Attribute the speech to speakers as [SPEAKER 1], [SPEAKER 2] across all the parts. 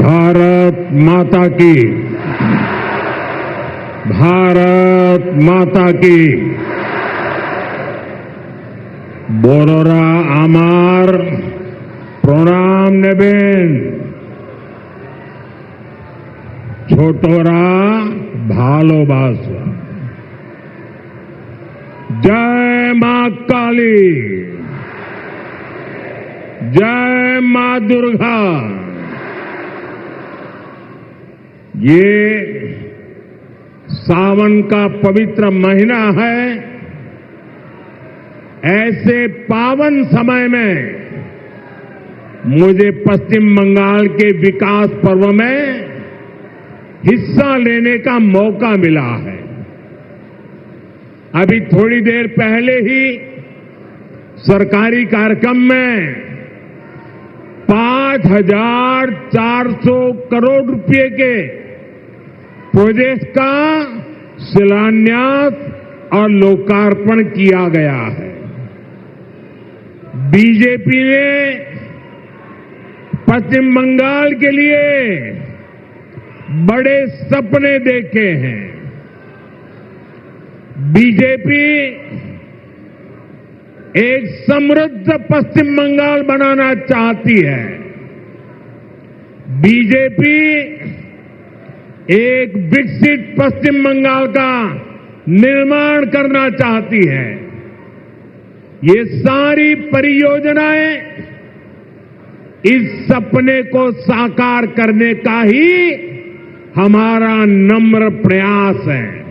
[SPEAKER 1] भारत माता की, भारत माता की। बोरोरा आमार प्रणाम नेबेन, छोटोरा भालोबासा। जय मां काली, जय मां दुर्गा। ये सावन का पवित्र महीना है। ऐसे पावन समय में मुझे पश्चिम बंगाल के विकास पर्व में हिस्सा लेने का मौका मिला है। अभी थोड़ी देर पहले ही सरकारी कार्यक्रम में 5,400 करोड़ रुपए के प्रोजेक्ट का शिलान्यास और लोकार्पण किया गया है। बीजेपी ने पश्चिम बंगाल के लिए बड़े सपने देखे हैं। बीजेपी एक समृद्ध पश्चिम बंगाल बनाना चाहती है। बीजेपी एक विकसित पश्चिम बंगाल का निर्माण करना चाहती है। ये सारी परियोजनाएं इस सपने को साकार करने का ही हमारा नम्र प्रयास है।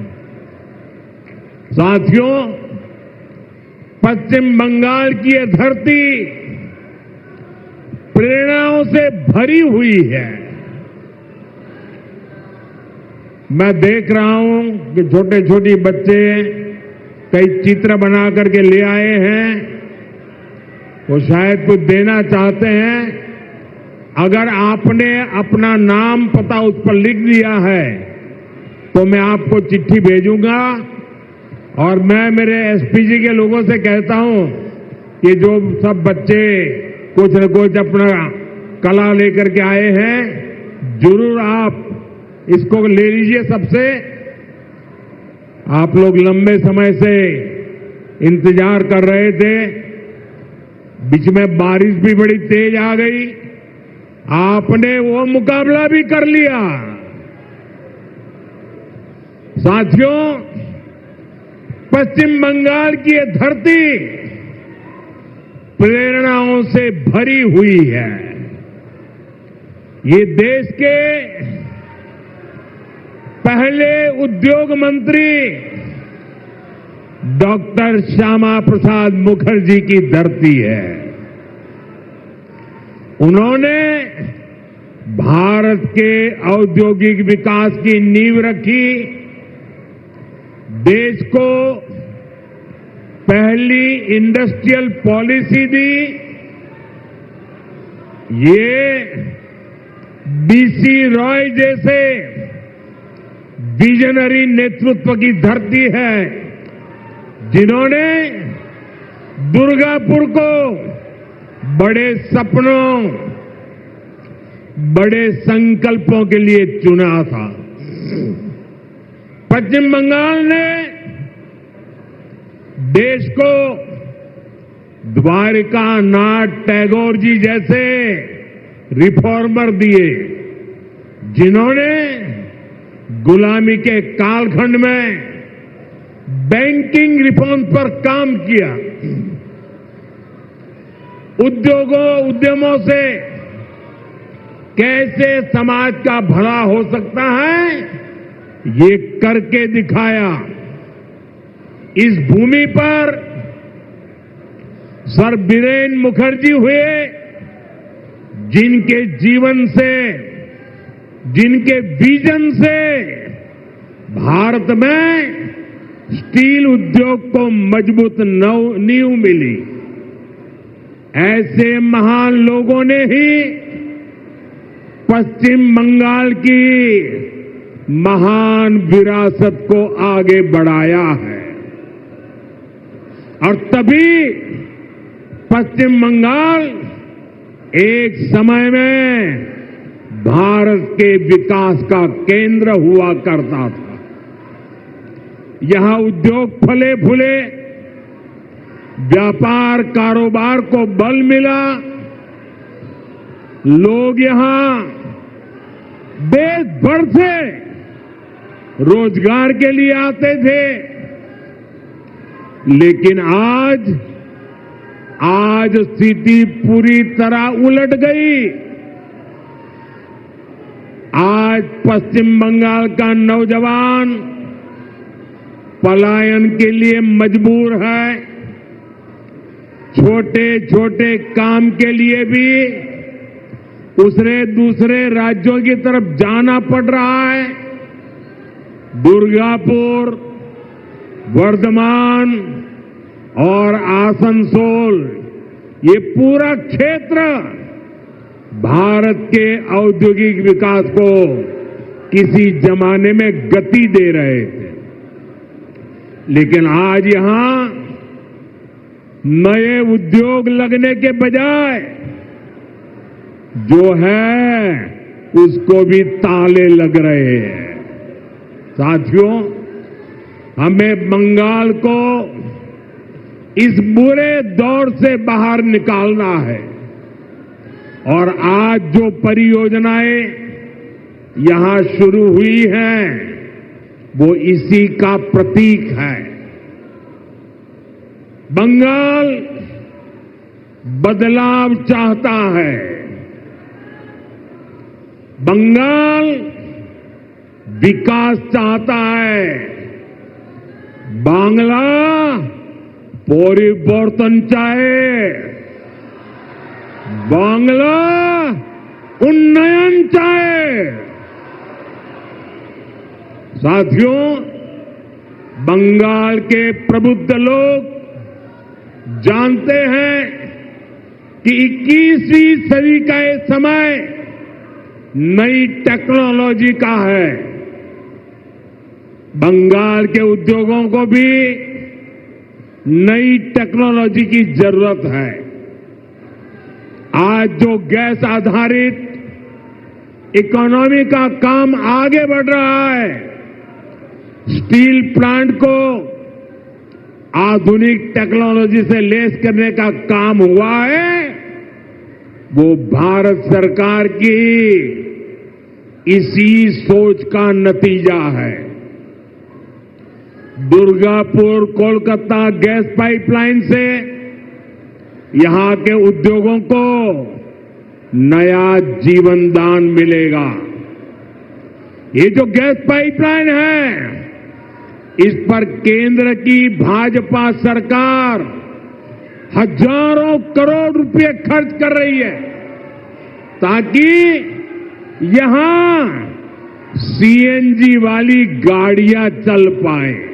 [SPEAKER 1] साथियों, पश्चिम बंगाल की ये धरती प्रेरणाओं से भरी हुई है। मैं देख रहा हूं कि छोटे छोटे बच्चे कई चित्र बना करके ले आए हैं। वो शायद कुछ देना चाहते हैं। अगर आपने अपना नाम पता उस पर लिख दिया है तो मैं आपको चिट्ठी भेजूंगा और मैं मेरे एसपीजी के लोगों से कहता हूं कि जो सब बच्चे कुछ न कुछ अपना कला लेकर के आए हैं, जरूर आप इसको ले लीजिए सबसे। आप लोग लंबे समय से इंतजार कर रहे थे। बीच में बारिश भी बड़ी तेज आ गई। आपने वो मुकाबला भी कर लिया। साथियों, पश्चिम बंगाल की ये धरती प्रेरणाओं से भरी हुई है। ये देश के पहले उद्योग मंत्री डॉक्टर श्यामा प्रसाद मुखर्जी की धरती है। उन्होंने भारत के औद्योगिक विकास की नींव रखी। देश को पहली इंडस्ट्रियल पॉलिसी दी। ये बीसी रॉय जैसे विजनरी नेतृत्व की धरती है, जिन्होंने दुर्गापुर को बड़े सपनों, बड़े संकल्पों के लिए चुना था। पश्चिम बंगाल ने देश को द्वारिका नाथ टैगोर जी जैसे रिफॉर्मर दिए, जिन्होंने गुलामी के कालखंड में बैंकिंग रिफॉर्म पर काम किया। उद्यमों से कैसे समाज का भला हो सकता है, ये करके दिखाया। इस भूमि पर सर बीरेन मुखर्जी हुए, जिनके जीवन से, जिनके विजन से भारत में स्टील उद्योग को मजबूत नींव मिली। ऐसे महान लोगों ने ही पश्चिम बंगाल की महान विरासत को आगे बढ़ाया है। और तभी पश्चिम बंगाल एक समय में भारत के विकास का केंद्र हुआ करता था। यहां उद्योग फले फूले, व्यापार कारोबार को बल मिला, लोग यहां देश भर से रोजगार के लिए आते थे। लेकिन आज स्थिति पूरी तरह उलट गई। आज पश्चिम बंगाल का नौजवान पलायन के लिए मजबूर है। छोटे छोटे काम के लिए भी उसे दूसरे राज्यों की तरफ जाना पड़ रहा है। दुर्गापुर, वर्धमान और आसनसोल, ये पूरा क्षेत्र भारत के औद्योगिक विकास को किसी जमाने में गति दे रहे थे। लेकिन आज यहां नए उद्योग लगने के बजाय जो है उसको भी ताले लग रहे हैं। साथियों, हमें बंगाल को इस बुरे दौर से बाहर निकालना है और आज जो परियोजनाएं यहां शुरू हुई हैं वो इसी का प्रतीक है। बंगाल बदलाव चाहता है। बंगाल विकास चाहता है। बांग्ला परिवर्तन चाहे। बांग्ला उन्नयन चाहे। साथियों, बंगाल के प्रबुद्ध लोग जानते हैं कि 21वीं सदी का ये समय नई टेक्नोलॉजी का है। बंगाल के उद्योगों को भी नई टेक्नोलॉजी की जरूरत है। आज जो गैस आधारित इकोनॉमी का काम आगे बढ़ रहा है, स्टील प्लांट को आधुनिक टेक्नोलॉजी से लैस करने का काम हुआ है, वो भारत सरकार की इसी सोच का नतीजा है। दुर्गापुर कोलकाता गैस पाइपलाइन से यहां के उद्योगों को नया जीवन दान मिलेगा। ये जो गैस पाइपलाइन है, इस पर केंद्र की भाजपा सरकार हजारों करोड़ रुपए खर्च कर रही है ताकि यहां सीएनजी वाली गाड़ियां चल पाए,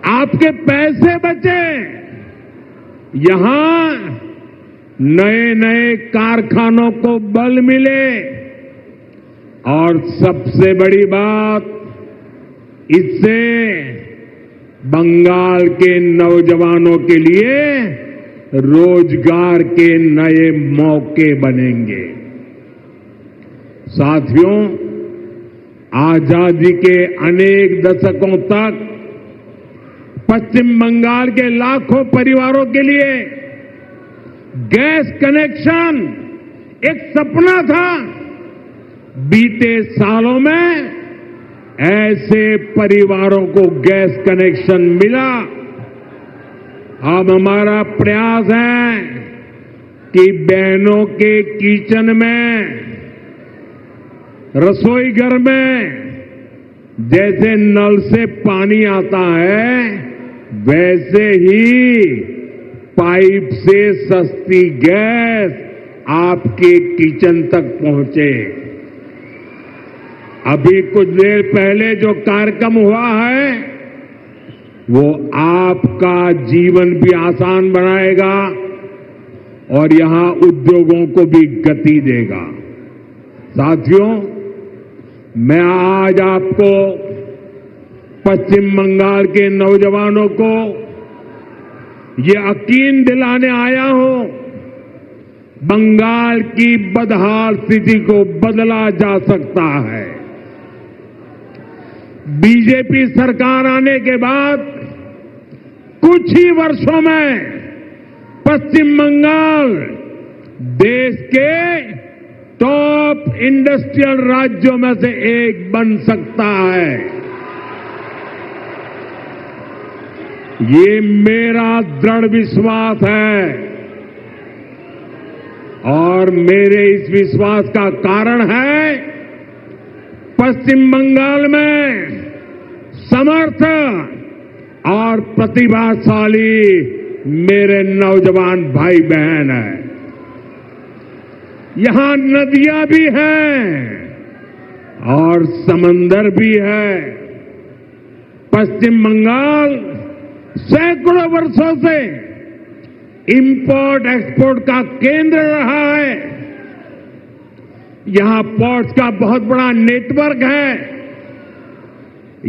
[SPEAKER 1] आपके पैसे बचे, यहां नए नए कारखानों को बल मिले और सबसे बड़ी बात, इससे बंगाल के नौजवानों के लिए रोजगार के नए मौके बनेंगे। साथियों, आजादी के अनेक दशकों तक पश्चिम बंगाल के लाखों परिवारों के लिए गैस कनेक्शन एक सपना था। बीते सालों में ऐसे परिवारों को गैस कनेक्शन मिला। अब हमारा प्रयास है कि बहनों के किचन में, रसोई घर में जैसे नल से पानी आता है, वैसे ही पाइप से सस्ती गैस आपके किचन तक पहुंचे। अभी कुछ देर पहले जो कार्यक्रम हुआ है, वो आपका जीवन भी आसान बनाएगा और यहां उद्योगों को भी गति देगा। साथियों, मैं आज आपको पश्चिम बंगाल के नौजवानों को ये यकीन दिलाने आया हूं, बंगाल की बदहाल स्थिति को बदला जा सकता है। बीजेपी सरकार आने के बाद कुछ ही वर्षों में पश्चिम बंगाल देश के टॉप इंडस्ट्रियल राज्यों में से एक बन सकता है। ये मेरा दृढ़ विश्वास है और मेरे इस विश्वास का कारण है पश्चिम बंगाल में समर्थ और प्रतिभाशाली मेरे नौजवान भाई बहन हैं। यहां नदियां भी हैं और समंदर भी है। पश्चिम बंगाल सैकड़ों वर्षों से इंपोर्ट एक्सपोर्ट का केंद्र रहा है। यहां पोर्ट्स का बहुत बड़ा नेटवर्क है।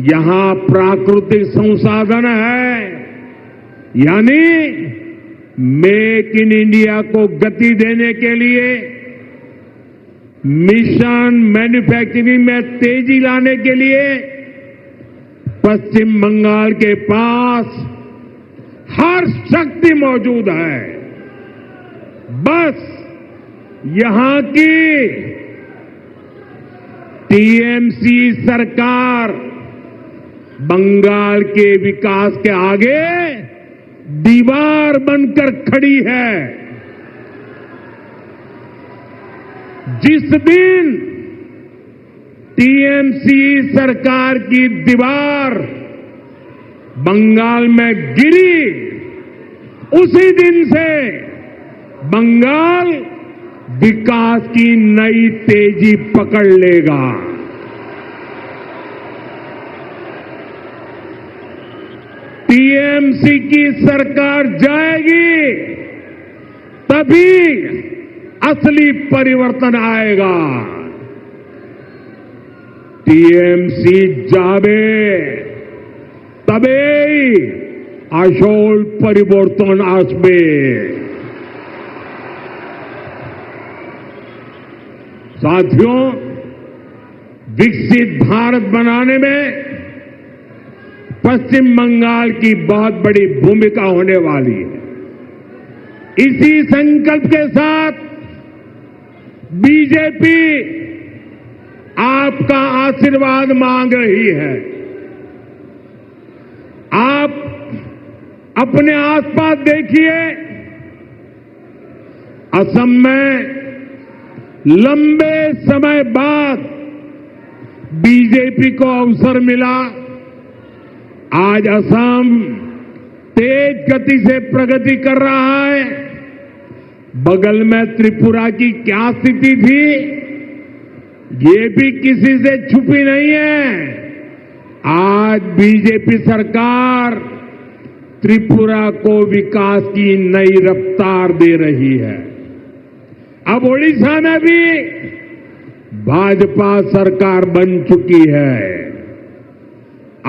[SPEAKER 1] यहां प्राकृतिक संसाधन है, यानी मेक इन इंडिया को गति देने के लिए, मिशन मैन्युफैक्चरिंग में तेजी लाने के लिए पश्चिम बंगाल के पास हर शक्ति मौजूद है। बस यहां की टीएमसी सरकार बंगाल के विकास के आगे दीवार बनकर खड़ी है। जिस दिन टीएमसी सरकार की दीवार बंगाल में गिरी, उसी दिन से बंगाल विकास की नई तेजी पकड़ लेगा। टीएमसी की सरकार जाएगी तभी असली परिवर्तन आएगा। टीएमसी जावे तबे আসল परिवर्तन আসবে। साथियों, विकसित भारत बनाने में पश्चिम बंगाल की बहुत बड़ी भूमिका होने वाली है। इसी संकल्प के साथ बीजेपी आपका आशीर्वाद मांग रही है। आप अपने आसपास देखिए, असम में लंबे समय बाद बीजेपी को अवसर मिला। आज असम तेज गति से प्रगति कर रहा है। बगल में त्रिपुरा की क्या स्थिति थी, ये भी किसी से छुपी नहीं है। आज बीजेपी सरकार त्रिपुरा को विकास की नई रफ्तार दे रही है। अब ओडिशा में भी भाजपा सरकार बन चुकी है।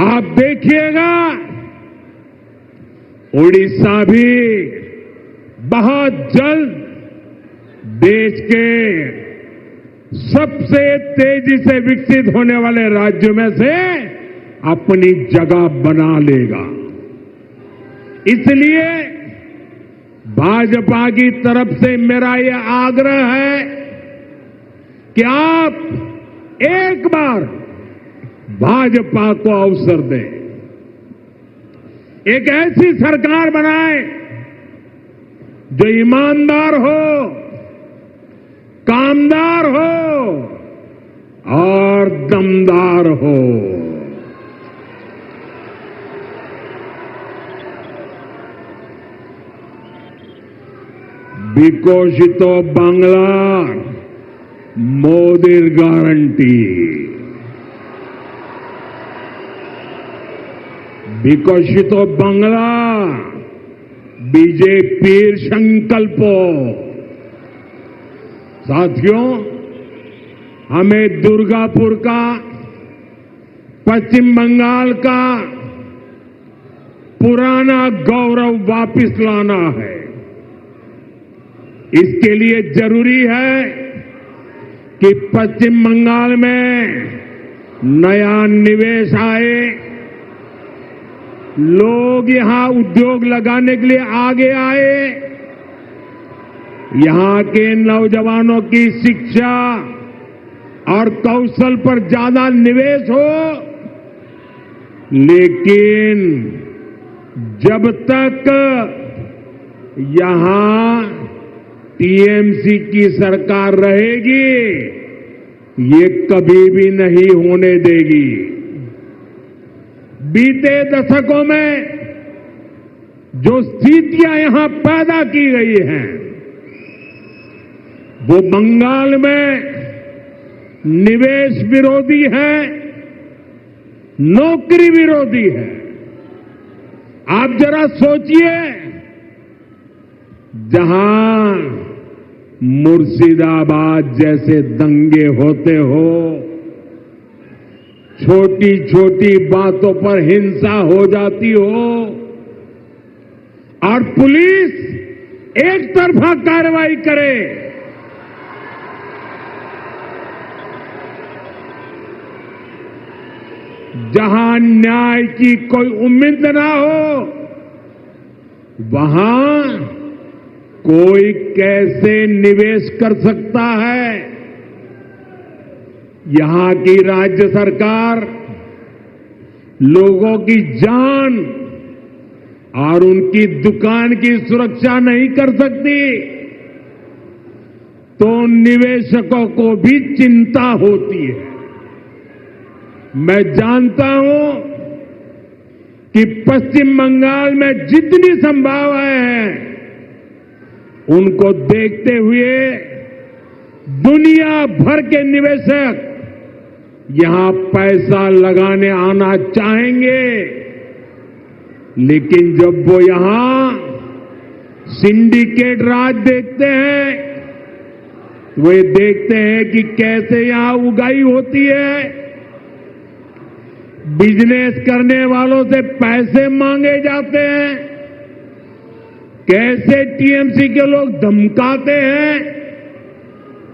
[SPEAKER 1] आप देखिएगा, ओडिशा भी बहुत जल्द देश के सबसे तेजी से विकसित होने वाले राज्यों में से अपनी जगह बना लेगा। इसलिए भाजपा की तरफ से मेरा यह आग्रह है कि आप एक बार भाजपा को अवसर दें, एक ऐसी सरकार बनाएं जो ईमानदार हो, कामदार हो और दमदार हो। বিকশিত বাংলার মোদির গ্যারান্টি, বিকশিত বাংলা बीजेपी संकल्प। साथियों, हमें दुर्गापुर का, पश्चिम बंगाल का पुराना गौरव वापस लाना है। इसके लिए जरूरी है कि पश्चिम बंगाल में नया निवेश आए, लोग यहां उद्योग लगाने के लिए आगे आए, यहां के नौजवानों की शिक्षा और कौशल पर ज्यादा निवेश हो। लेकिन जब तक यहां टीएमसी की सरकार रहेगी, ये कभी भी नहीं होने देगी। बीते दशकों में जो स्थितियां यहां पैदा की गई हैं, वो बंगाल में निवेश विरोधी है, नौकरी विरोधी है। आप जरा सोचिए, जहां मुर्शिदाबाद जैसे दंगे होते हो, छोटी छोटी बातों पर हिंसा हो जाती हो और पुलिस एक तरफा कार्रवाई करे, जहां न्याय की कोई उम्मीद ना हो, वहां कोई कैसे निवेश कर सकता है? यहां की राज्य सरकार लोगों की जान और उनकी दुकान की सुरक्षा नहीं कर सकती, तो निवेशकों को भी चिंता होती है। मैं जानता हूं कि पश्चिम बंगाल में जितनी संभावनाएं हैं, उनको देखते हुए दुनिया भर के निवेशक यहां पैसा लगाने आना चाहेंगे। लेकिन जब वो यहां सिंडिकेट राज देखते हैं, वे देखते हैं कि कैसे यहां उगाही होती है, बिजनेस करने वालों से पैसे मांगे जाते हैं, कैसे टीएमसी के लोग धमकाते हैं,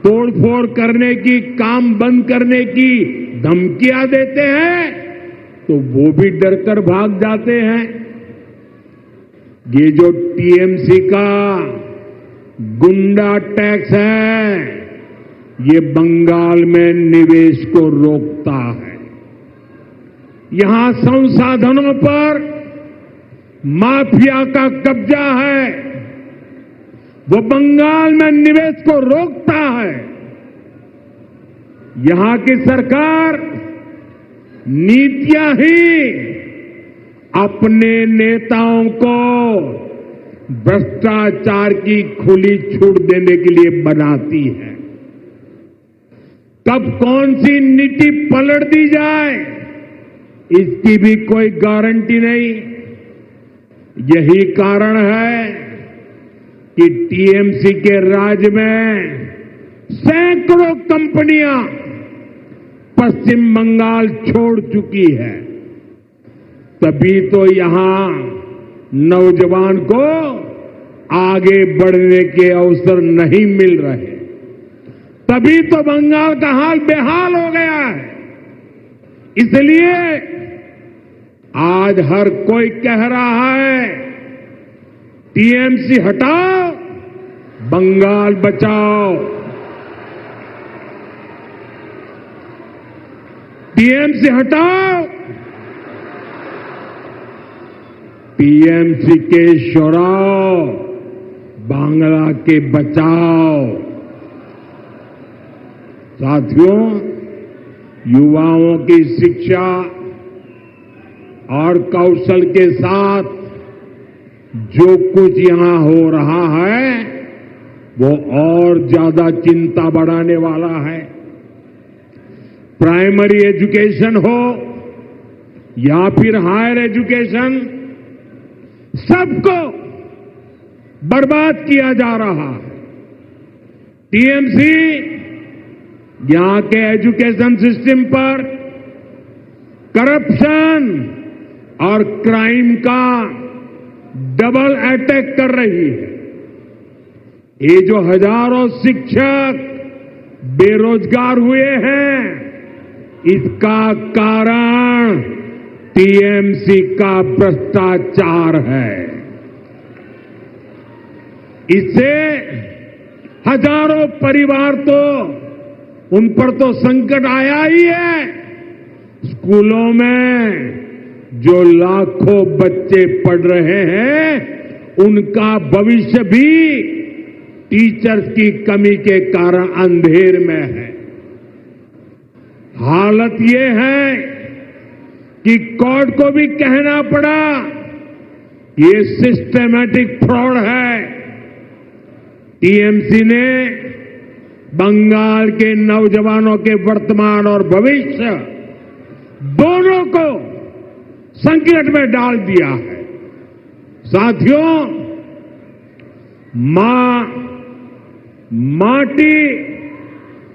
[SPEAKER 1] तोड़फोड़ करने की, काम बंद करने की धमकियां देते हैं, तो वो भी डरकर भाग जाते हैं। ये जो टीएमसी का गुंडा टैक्स है, ये बंगाल में निवेश को रोकता है। यहां संसाधनों पर माफिया का कब्जा है, वो बंगाल में निवेश को रोकता है। यहां की सरकार नीतियां ही अपने नेताओं को भ्रष्टाचार की खुली छूट देने के लिए बनाती है। कब कौन सी नीति पलट दी जाए, इसकी भी कोई गारंटी नहीं। यही कारण है कि टीएमसी के राज में सैकड़ों कंपनियां पश्चिम बंगाल छोड़ चुकी है। तभी तो यहां नौजवान को आगे बढ़ने के अवसर नहीं मिल रहे, तभी तो बंगाल का हाल बेहाल हो गया है। इसलिए आज हर कोई कह रहा है, टीएमसी हटाओ, बंगाल बचाओ। टीएमसी हटाओ, टीएमसी के शोराओ, बांग्ला के बचाओ। साथियों, युवाओं की शिक्षा और कौशल के साथ जो कुछ यहां हो रहा है, वो और ज्यादा चिंता बढ़ाने वाला है। प्राइमरी एजुकेशन हो या फिर हायर एजुकेशन, सबको बर्बाद किया जा रहा है। टीएमसी यहां के एजुकेशन सिस्टम पर करप्शन और क्राइम का डबल अटैक कर रही है। ये जो हजारों शिक्षक बेरोजगार हुए हैं, इसका कारण टीएमसी का भ्रष्टाचार है। इससे हजारों परिवार तो उन पर तो संकट आया ही है। स्कूलों में जो लाखों बच्चे पढ़ रहे हैं, उनका भविष्य भी टीचर्स की कमी के कारण अंधेर में है। हालत ये है कि कोर्ट को भी कहना पड़ा ये सिस्टमैटिक फ्रॉड है। टीएमसी ने बंगाल के नौजवानों के वर्तमान और भविष्य दोनों को संकट में डाल दिया है। साथियों, माटी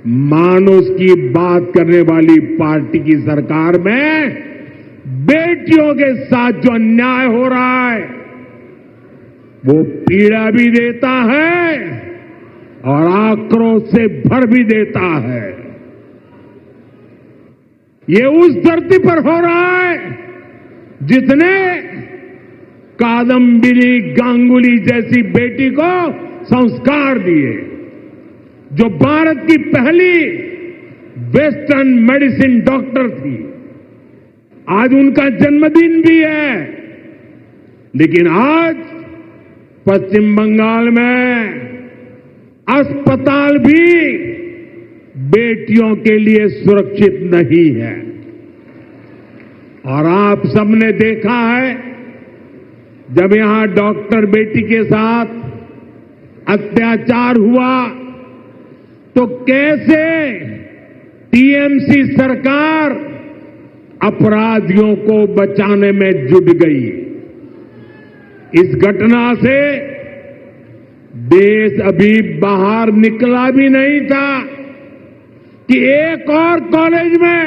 [SPEAKER 1] मानुष की बात करने वाली पार्टी की सरकार में बेटियों के साथ जो अन्याय हो रहा है, वो पीड़ा भी देता है और आक्रोश से भर भी देता है। ये उस धरती पर हो रहा है जिसने कादम्बिनी गांगुली जैसी बेटी को संस्कार दिए, जो भारत की पहली वेस्टर्न मेडिसिन डॉक्टर थी। आज उनका जन्मदिन भी है, लेकिन आज पश्चिम बंगाल में अस्पताल भी बेटियों के लिए सुरक्षित नहीं है। और आप सबने देखा है, जब यहां डॉक्टर बेटी के साथ अत्याचार हुआ तो कैसे टीएमसी सरकार अपराधियों को बचाने में जुट गई। इस घटना से देश अभी बाहर निकला भी नहीं था कि एक और कॉलेज में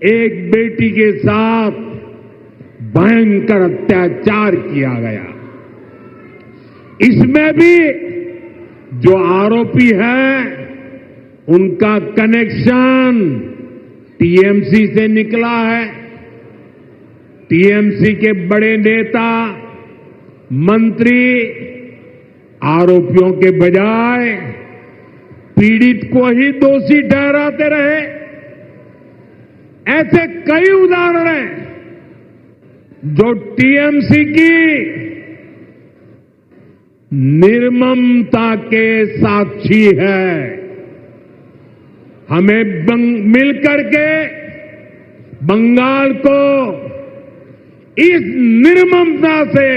[SPEAKER 1] एक बेटी के साथ भयंकर अत्याचार किया गया। इसमें भी जो आरोपी है, उनका कनेक्शन टीएमसी से निकला है। टीएमसी के बड़े नेता, मंत्री आरोपियों के बजाय पीड़ित को ही दोषी ठहराते रहे। ऐसे कई उदाहरण हैं जो टीएमसी की निर्ममता के साक्षी है। हमें मिलकर के बंगाल को इस निर्ममता से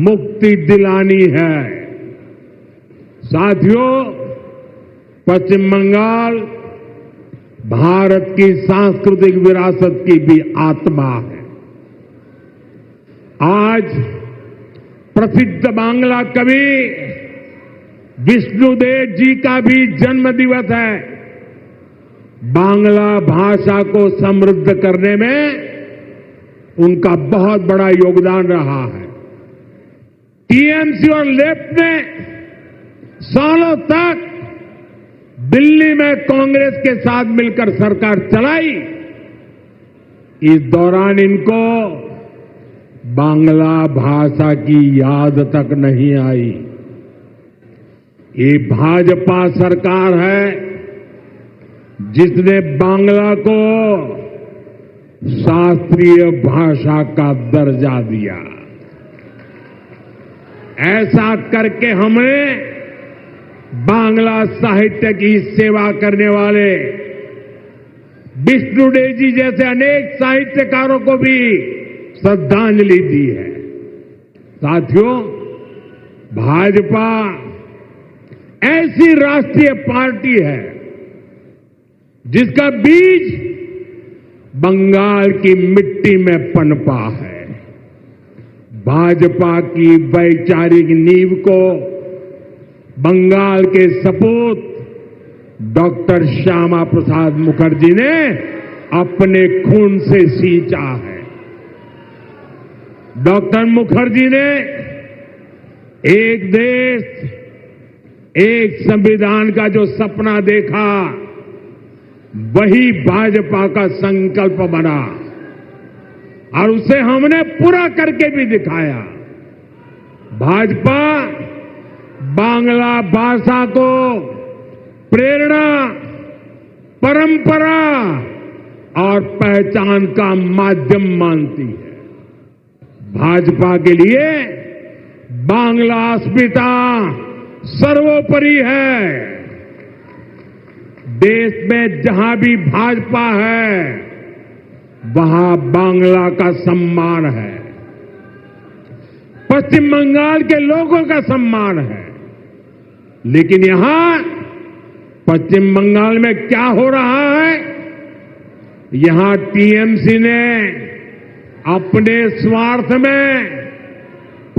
[SPEAKER 1] मुक्ति दिलानी है। साथियों, पश्चिम बंगाल भारत की सांस्कृतिक विरासत की भी आत्मा है। आज प्रसिद्ध बांग्ला कवि विष्णुदेव जी का भी जन्म दिवस है। बांग्ला भाषा को समृद्ध करने में उनका बहुत बड़ा योगदान रहा है। टीएमसी और लेफ्ट ने सालों तक दिल्ली में कांग्रेस के साथ मिलकर सरकार चलाई। इस दौरान इनको बांग्ला भाषा की याद तक नहीं आई। ये भाजपा सरकार है जिसने बांग्ला को शास्त्रीय भाषा का दर्जा दिया। ऐसा करके हमें बांग्ला साहित्य की सेवा करने वाले विष्णुदेव जी जैसे अनेक साहित्यकारों को भी श्रद्धांजलि दी है। साथियों, भाजपा ऐसी राष्ट्रीय पार्टी है जिसका बीज बंगाल की मिट्टी में पनपा है। भाजपा की वैचारिक नींव को बंगाल के सपूत डॉक्टर श्यामा प्रसाद मुखर्जी ने अपने खून से सींचा है। डॉक्टर मुखर्जी ने एक देश एक संविधान का जो सपना देखा, वही भाजपा का संकल्प बना और उसे हमने पूरा करके भी दिखाया। भाजपा बांग्ला भाषा को प्रेरणा, परंपरा और पहचान का माध्यम मानती है। भाजपा के लिए बांग्ला अस्मिता सर्वोपरि है। देश में जहां भी भाजपा है, वहां बांग्ला का सम्मान है, पश्चिम बंगाल के लोगों का सम्मान है। लेकिन यहां पश्चिम बंगाल में क्या हो रहा है? यहां टीएमसी ने अपने स्वार्थ में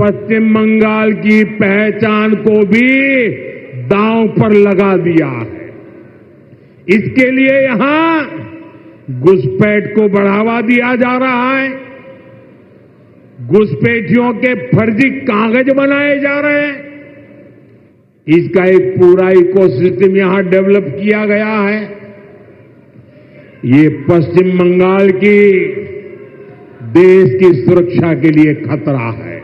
[SPEAKER 1] पश्चिम बंगाल की पहचान को भी दांव पर लगा दिया है। इसके लिए यहां घुसपैठ को बढ़ावा दिया जा रहा है। घुसपैठियों के फर्जी कागज बनाए जा रहे हैं। इसका एक पूरा इकोसिस्टम यहां डेवलप किया गया है। ये पश्चिम बंगाल की देश की सुरक्षा के लिए खतरा है।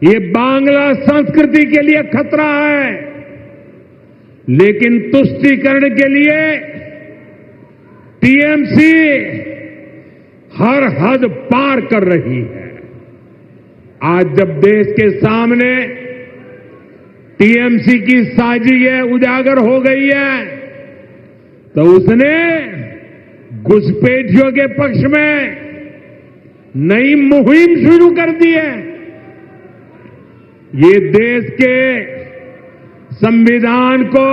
[SPEAKER 1] ये बांग्ला संस्कृति के लिए खतरा है। लेकिन तुष्टीकरण के लिए टीएमसी हर हद पार कर रही है। आज जब देश के सामने टीएमसी की साजिश उजागर हो गई है, तो उसने घुसपैठियों के पक्ष में नई मुहिम शुरू कर दी है। ये देश के संविधान को,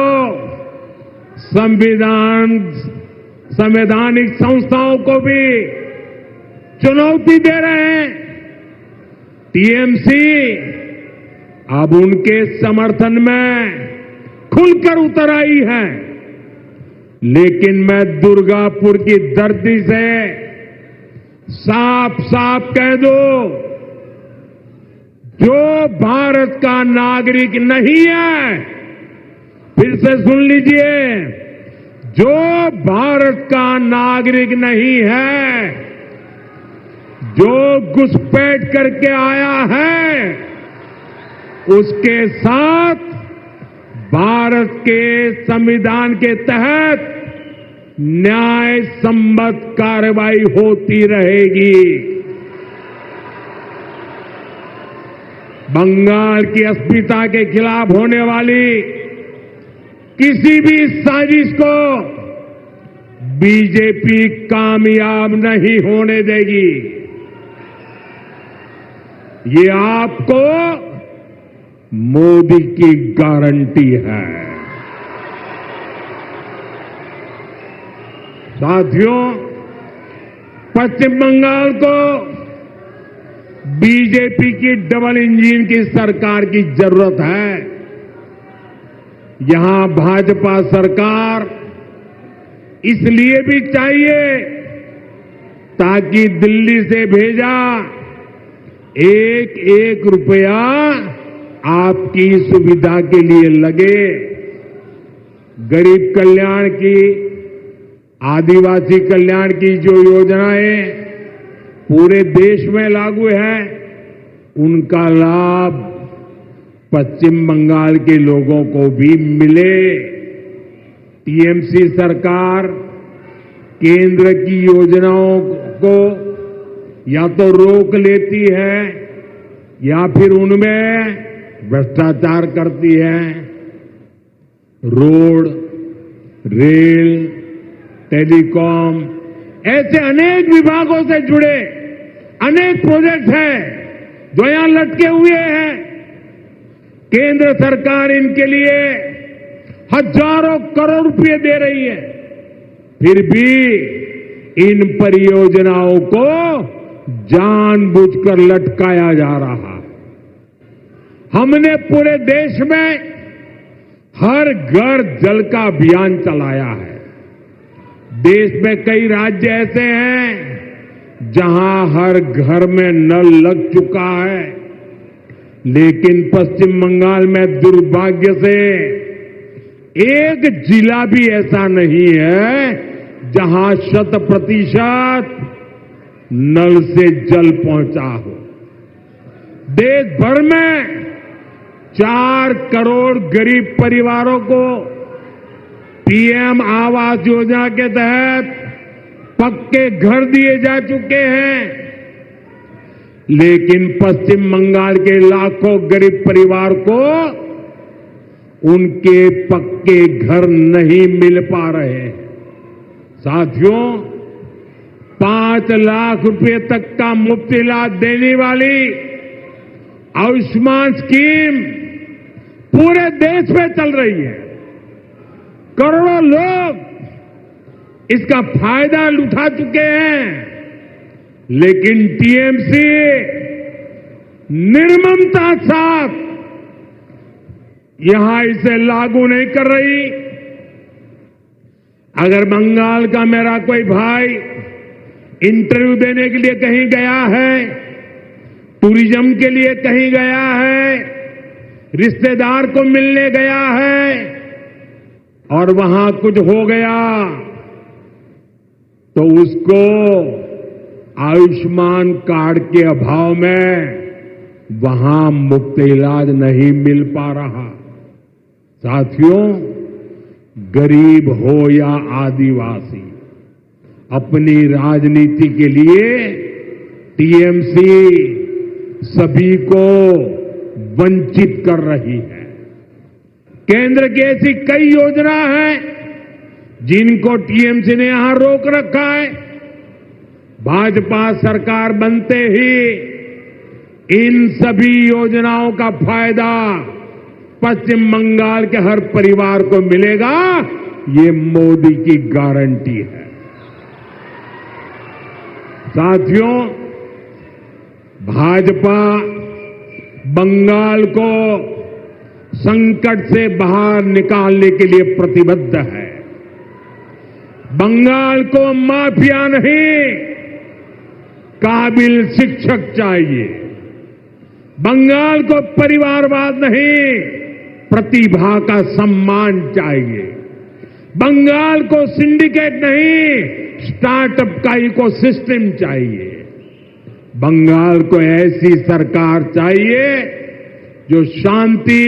[SPEAKER 1] संवैधानिक संस्थाओं को भी चुनौती दे रहे हैं। टीएमसी अब उनके समर्थन में खुलकर उतर आई है। लेकिन मैं दुर्गापुर की धरती से साफ साफ कह दूं, जो भारत का नागरिक नहीं है, फिर से सुन लीजिए, जो भारत का नागरिक नहीं है, जो घुसपैठ करके आया है, उसके साथ भारत के संविधान के तहत न्याय सम्मत कार्रवाई होती रहेगी। बंगाल की अस्मिता के खिलाफ होने वाली किसी भी साजिश को बीजेपी कामयाब नहीं होने देगी। ये आपको मोदी की गारंटी है। साथियों, पश्चिम बंगाल को बीजेपी की डबल इंजन की सरकार की जरूरत है। यहां भाजपा सरकार इसलिए भी चाहिए ताकि दिल्ली से भेजा एक एक रुपया आपकी सुविधा के लिए लगे। गरीब कल्याण की, आदिवासी कल्याण की जो योजनाएं पूरे देश में लागू है, उनका लाभ पश्चिम बंगाल के लोगों को भी मिले। टीएमसी सरकार केंद्र की योजनाओं को या तो रोक लेती है या फिर उनमें भ्रष्टाचार करती है। रोड, रेल, टेलीकॉम, ऐसे अनेक विभागों से जुड़े अनेक प्रोजेक्ट हैं जो यहां लटके हुए हैं। केंद्र सरकार इनके लिए हजारों करोड़ रुपए दे रही है, फिर भी इन परियोजनाओं को जानबूझकर लटकाया जा रहा है। हमने पूरे देश में हर घर जल का अभियान चलाया है। देश में कई राज्य ऐसे हैं जहां हर घर में नल लग चुका है। लेकिन पश्चिम बंगाल में दुर्भाग्य से एक जिला भी ऐसा नहीं है जहां 100% नल से जल पहुंचा हो। देश भर में 4 करोड़ गरीब परिवारों को पीएम आवास योजना के तहत पक्के घर दिए जा चुके हैं, लेकिन पश्चिम बंगाल के लाखों गरीब परिवार को उनके पक्के घर नहीं मिल पा रहे हैं। साथियों, 5 लाख रुपए तक का मुफ्त इलाज देने वाली आयुष्मान स्कीम पूरे देश में चल रही है। करोड़ों लोग इसका फायदा उठा चुके हैं, लेकिन टीएमसी निर्ममता साथ यहां इसे लागू नहीं कर रही। अगर बंगाल का मेरा कोई भाई इंटरव्यू देने के लिए कहीं गया है, टूरिज्म के लिए कहीं गया है, रिश्तेदार को मिलने गया है और वहां कुछ हो गया, तो उसको आयुष्मान कार्ड के अभाव में वहां मुफ्त इलाज नहीं मिल पा रहा। साथियों, गरीब हो या आदिवासी, अपनी राजनीति के लिए टीएमसी सभी को वंचित कर रही है। केंद्र की ऐसी कई योजना है जिनको टीएमसी ने यहां रोक रखा है। भाजपा सरकार बनते ही इन सभी योजनाओं का फायदा पश्चिम बंगाल के हर परिवार को मिलेगा, ये मोदी की गारंटी है। साथियों, भाजपा बंगाल को संकट से बाहर निकालने के लिए प्रतिबद्ध है। बंगाल को माफिया नहीं, काबिल शिक्षक चाहिए। बंगाल को परिवारवाद नहीं, प्रतिभा का सम्मान चाहिए। बंगाल को सिंडिकेट नहीं, स्टार्टअप का इकोसिस्टम चाहिए। बंगाल को ऐसी सरकार चाहिए जो शांति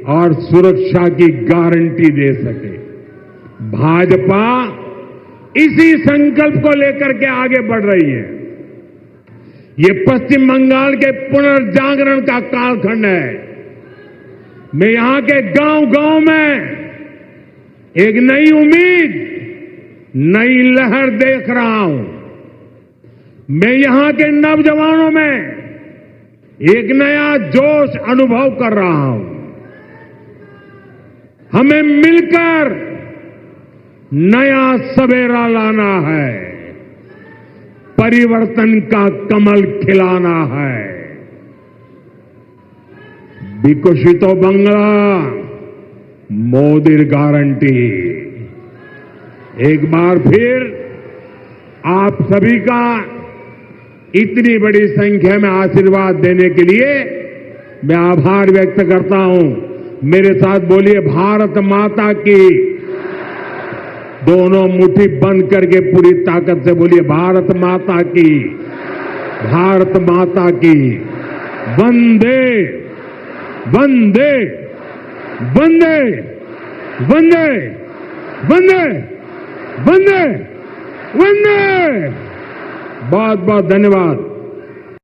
[SPEAKER 1] और सुरक्षा की गारंटी दे सके। भाजपा इसी संकल्प को लेकर के आगे बढ़ रही है। ये पश्चिम बंगाल के पुनर्जागरण का कालखंड है। मैं यहां के गांव-गांव में एक नई उम्मीद, नई लहर देख रहा हूं। मैं यहां के नौजवानों में एक नया जोश अनुभव कर रहा हूं। हमें मिलकर नया सवेरा लाना है, परिवर्तन का कमल खिलाना है। विकसितो बंगला, मोदी गारंटी। एक बार फिर आप सभी का इतनी बड़ी संख्या में आशीर्वाद देने के लिए मैं आभार व्यक्त करता हूं। मेरे साथ बोलिए, भारत माता की। दोनों मुट्ठी बंद करके पूरी ताकत से बोलिए, भारत माता की, भारत माता की। वंदे वंदे वंदे वंदे वंदे वंदे वंदे। बहुत बहुत धन्यवाद।